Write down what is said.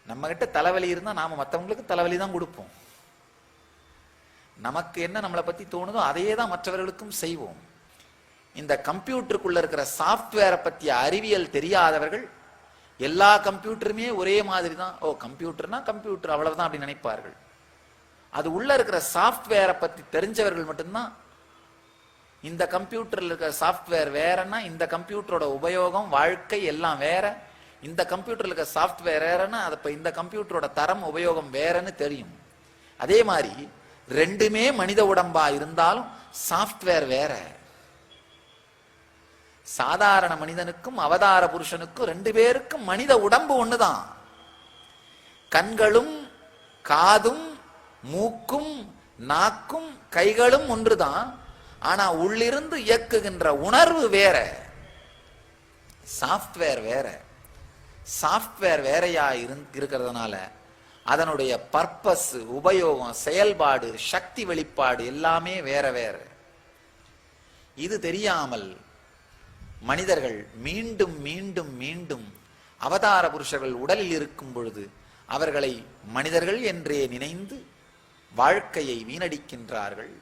நம்ம கிட்ட தலைவலி இருந்தா நாம மற்றவங்களுக்கு தலைவலி தான் கொடுப்போம். நமக்கு என்ன நம்மளை பத்தி தோணுதோ அதையே தான் மற்றவர்களுக்கும் செய்வோம். இந்த கம்ப்யூட்டருக்குள்ள இருக்கிற சாஃப்ட்வேரை பற்றிய அறிவியல் தெரியாதவர்கள் எல்லா கம்ப்யூட்டருமே ஒரே மாதிரி தான், ஓ கம்ப்யூட்டர்னா கம்ப்யூட்டர் அவ்வளவுதான் அப்படி நினைப்பார்கள். அது உள்ள இருக்கிற சாஃப்ட்வேரை பத்தி தெரிஞ்சவர்கள் மட்டும்தான், இந்த கம்ப்யூட்டர்ல இருக்கிற சாஃப்ட்வேர் வேறன்னா இந்த கம்ப்யூட்டரோட உபயோகம் வாழ்க்கை எல்லாம் வேற, இந்த கம்ப்யூட்டர்ல இருக்கிற சாஃப்ட்வேர் வேறன்னா அது இந்த கம்ப்யூட்டரோட தரம் உபயோகம் வேறன்னு தெரியும். அதே மாதிரி ரெண்டுமே மனித உடம்பா இருந்தாலும் சாஃப்ட்வேர் வேற. சாதாரண மனிதனுக்கும் அவதார புருஷனுக்கும் ரெண்டு பேருக்கும் மனித உடம்பு ஒண்ணுதான். கண்களும் காதும் மூக்கும் நாக்கும் கைகளும் ஒன்றுதான். ஆனா உள்ளிருந்து இயக்குகின்ற உணர்வு வேற, சாஃப்ட்வேர் வேற. சாஃப்ட்வேர் வேறையா இருக்கிறதுனால அதனுடைய பர்பஸ், உபயோகம், செயல்பாடு, சக்தி வெளிப்பாடு எல்லாமே வேற வேற. இது தெரியாமல் மனிதர்கள் மீண்டும் மீண்டும் மீண்டும் அவதார புருஷர்கள் உடலில் இருக்கும் பொழுது அவர்களை மனிதர்கள் என்றே நினைந்து வாழ்க்கையை வீணடிக்கின்றார்கள்.